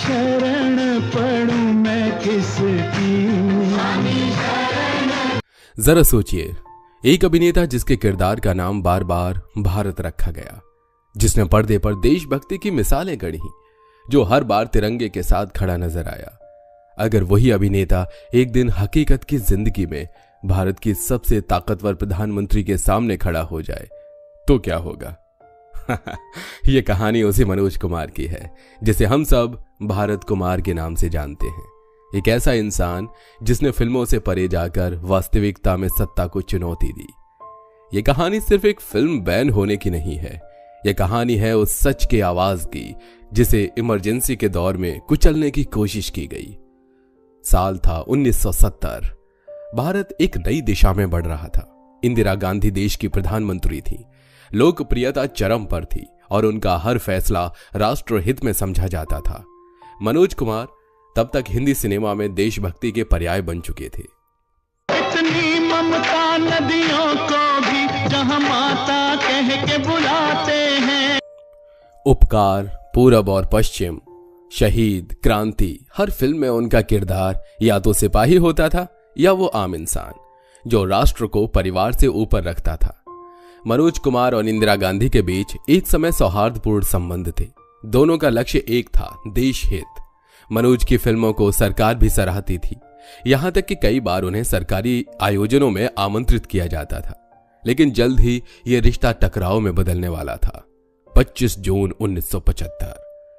शरण पड़ूं मैं किसकी। जरा सोचिए, एक अभिनेता जिसके किरदार का नाम बार बार भारत रखा गया, जिसने पर्दे पर देशभक्ति की मिसालें गढ़ी, जो हर बार तिरंगे के साथ खड़ा नजर आया, अगर वही अभिनेता एक दिन हकीकत की जिंदगी में भारत की सबसे ताकतवर प्रधानमंत्री के सामने खड़ा हो जाए तो क्या होगा? यह कहानी उसी मनोज कुमार की है जिसे हम सब भारत कुमार के नाम से जानते हैं। एक ऐसा इंसान जिसने फिल्मों से परे जाकर वास्तविकता में सत्ता को चुनौती दी। यह कहानी सिर्फ एक फिल्म बैन होने की नहीं है, यह कहानी है उस सच के आवाज की जिसे इमरजेंसी के दौर में कुचलने की कोशिश की गई। साल था 1970। भारत एक नई दिशा में बढ़ रहा था। इंदिरा गांधी देश की प्रधानमंत्री थी, लोकप्रियता चरम पर थी और उनका हर फैसला राष्ट्रहित में समझा जाता था। मनोज कुमार तब तक हिंदी सिनेमा में देशभक्ति के पर्याय बन चुके थे। इतनी ममता नदियों को भी जहां माता कह के बुलाते हैं। उपकार, पूरब और पश्चिम, शहीद, क्रांति, हर फिल्म में उनका किरदार या तो सिपाही होता था या वो आम इंसान जो राष्ट्र को परिवार से ऊपर रखता था। मनोज कुमार और इंदिरा गांधी के बीच एक समय सौहार्दपूर्ण संबंध थे। दोनों का लक्ष्य एक था, देश हित। मनोज की फिल्मों को सरकार भी सराहती थी, यहां तक कि कई बार उन्हें सरकारी आयोजनों में आमंत्रित किया जाता था। लेकिन जल्द ही यह रिश्ता टकराव में बदलने वाला था। 25 जून 1975,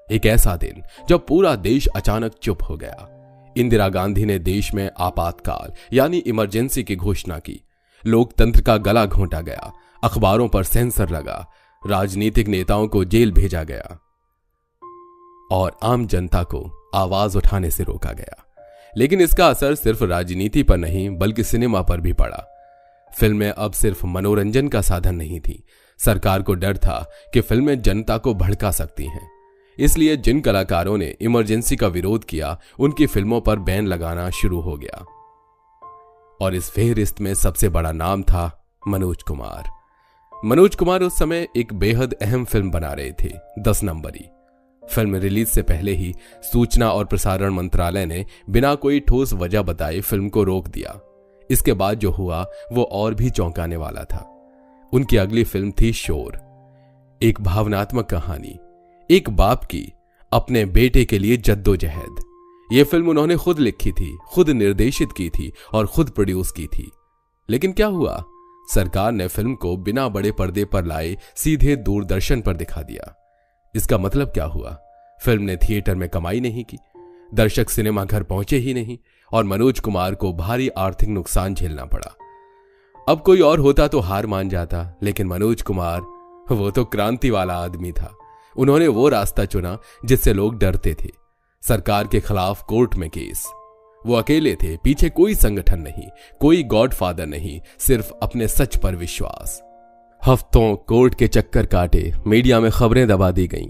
एक ऐसा दिन जब पूरा देश अचानक चुप हो गया। इंदिरा गांधी ने देश में आपातकाल यानी इमरजेंसी की घोषणा की। लोकतंत्र का गला घोंटा गया, अखबारों पर सेंसर लगा, राजनीतिक नेताओं को जेल भेजा गया और आम जनता को आवाज उठाने से रोका गया। लेकिन इसका असर सिर्फ राजनीति पर नहीं बल्कि सिनेमा पर भी पड़ा। फिल्में अब सिर्फ मनोरंजन का साधन नहीं थी। सरकार को डर था कि फिल्में जनता को भड़का सकती हैं। इसलिए जिन कलाकारों ने इमरजेंसी का विरोध किया उनकी फिल्मों पर बैन लगाना शुरू हो गया। और इस फेहरिस्त में सबसे बड़ा नाम था मनोज कुमार। मनोज कुमार उस समय एक बेहद अहम फिल्म बना रहे थे, 10 नंबरी। फिल्म रिलीज से पहले ही सूचना और प्रसारण मंत्रालय ने बिना कोई ठोस वजह बताए फिल्म को रोक दिया। इसके बाद जो हुआ वो और भी चौंकाने वाला था। उनकी अगली फिल्म थी शोर, एक भावनात्मक कहानी, एक बाप की अपने बेटे के लिए जद्दोजहद। यह फिल्म उन्होंने खुद लिखी थी, खुद निर्देशित की थी और खुद प्रोड्यूस की थी। लेकिन क्या हुआ? सरकार ने फिल्म को बिना बड़े पर्दे पर लाए सीधे दूरदर्शन पर दिखा दिया। इसका मतलब क्या हुआ? फिल्म ने थिएटर में कमाई नहीं की, दर्शक सिनेमा घर पहुंचे ही नहीं और मनोज कुमार को भारी आर्थिक नुकसान झेलना पड़ा। अब कोई और होता तो हार मान जाता, लेकिन मनोज कुमार वो तो क्रांति वाला आदमी था। उन्होंने वो रास्ता चुना जिससे लोग डरते थे। सरकार के खिलाफ कोर्ट में केस। वो अकेले थे, पीछे कोई संगठन नहीं, कोई गॉडफादर नहीं, सिर्फ अपने सच पर विश्वास। हफ्तों कोर्ट के चक्कर काटे, मीडिया में खबरें दबा दी गईं,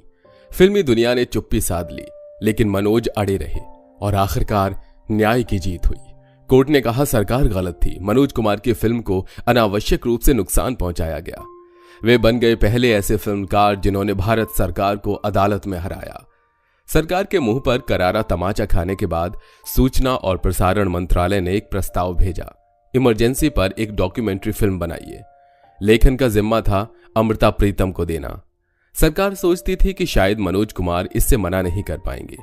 फिल्मी दुनिया ने चुप्पी साध ली, लेकिन मनोज अड़े रहे और आखिरकार न्याय की जीत हुई। कोर्ट ने कहा सरकार गलत थी, मनोज कुमार की फिल्म को अनावश्यक रूप से नुकसान पहुंचाया गया। वे बन गए पहले ऐसे फिल्मकार जिन्होंने भारत सरकार को अदालत में हराया। सरकार के मुंह पर करारा तमाचा खाने के बाद सूचना और प्रसारण मंत्रालय ने एक प्रस्ताव भेजा, इमरजेंसी पर एक डॉक्यूमेंट्री फिल्म बनाइए। लेखन का जिम्मा था अमृता प्रीतम को देना। सरकार सोचती थी कि शायद मनोज कुमार इससे मना नहीं कर पाएंगे,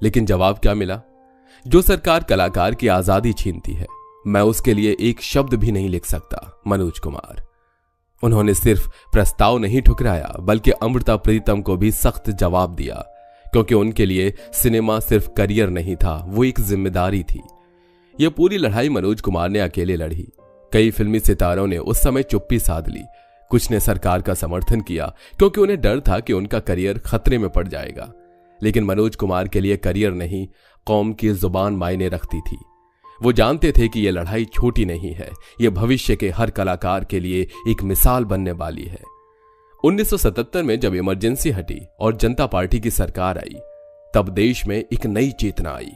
लेकिन जवाब क्या मिला? जो सरकार कलाकार की आजादी छीनती है, मैं उसके लिए एक शब्द भी नहीं लिख सकता, मनोज कुमार। उन्होंने सिर्फ प्रस्ताव नहीं ठुकराया बल्कि अमृता प्रीतम को भी सख्त जवाब दिया, क्योंकि उनके लिए सिनेमा सिर्फ करियर नहीं था, वो एक जिम्मेदारी थी। यह पूरी लड़ाई मनोज कुमार ने अकेले लड़ी। कई फिल्मी सितारों ने उस समय चुप्पी साध ली, कुछ ने सरकार का समर्थन किया क्योंकि उन्हें डर था कि उनका करियर खतरे में पड़ जाएगा। लेकिन मनोज कुमार के लिए करियर नहीं, कौम की जुबान मायने रखती थी। वो जानते थे कि यह लड़ाई छोटी नहीं है, यह भविष्य के हर कलाकार के लिए एक मिसाल बनने वाली है। 1977 में जब इमरजेंसी हटी और जनता पार्टी की सरकार आई, तब देश में एक नई चेतना आई।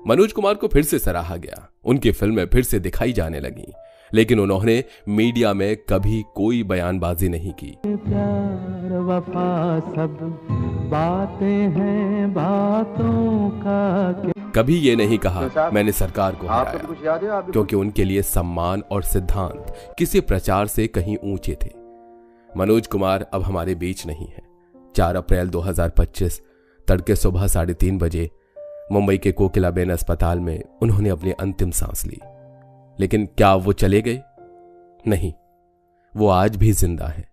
मनोज कुमार को फिर से सराहा गया, उनकी फिल्में फिर से दिखाई जाने लगीं, लेकिन उन्होंने मीडिया में कभी कोई बयानबाजी नहीं की। प्यार वफा सब बातें हैं बातों का। कभी ये नहीं कहा मैंने सरकार को आपको कुछ याद है? हराया, क्योंकि उनके लिए सम्मान और सिद्धांत किसी प्रचार से कहीं ऊंचे थे। मनोज कुमार अब हमारे बीच नहीं है। 4 अप्रैल 2025 तड़के सुबह 3:30 बजे मुंबई के कोकिलाबेन अस्पताल में उन्होंने अपनी अंतिम सांस ली। लेकिन क्या वो चले गए? नहीं, वो आज भी जिंदा है।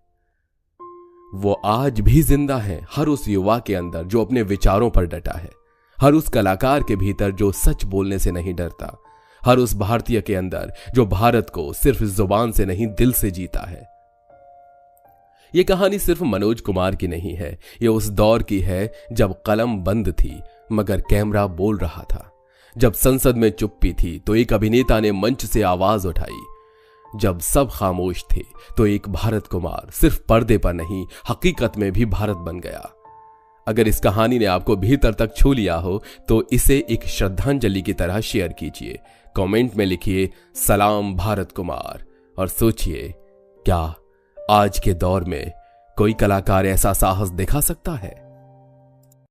वो आज भी जिंदा है हर उस युवा के अंदर जो अपने विचारों पर डटा है, हर उस कलाकार के भीतर जो सच बोलने से नहीं डरता, हर उस भारतीय के अंदर जो भारत को सिर्फ जुबान से नहीं दिल से जीता है। ये कहानी सिर्फ मनोज कुमार की नहीं है, ये उस दौर की है जब कलम बंद थी मगर कैमरा बोल रहा था, जब संसद में चुप्पी थी तो एक अभिनेता ने मंच से आवाज उठाई, जब सब खामोश थे तो एक भारत कुमार सिर्फ पर्दे पर नहीं हकीकत में भी भारत बन गया। अगर इस कहानी ने आपको भीतर तक छू लिया हो तो इसे एक श्रद्धांजलि की तरह शेयर कीजिए। कमेंट में लिखिए सलाम भारत कुमार और सोचिए, क्या आज के दौर में कोई कलाकार ऐसा साहस दिखा सकता है?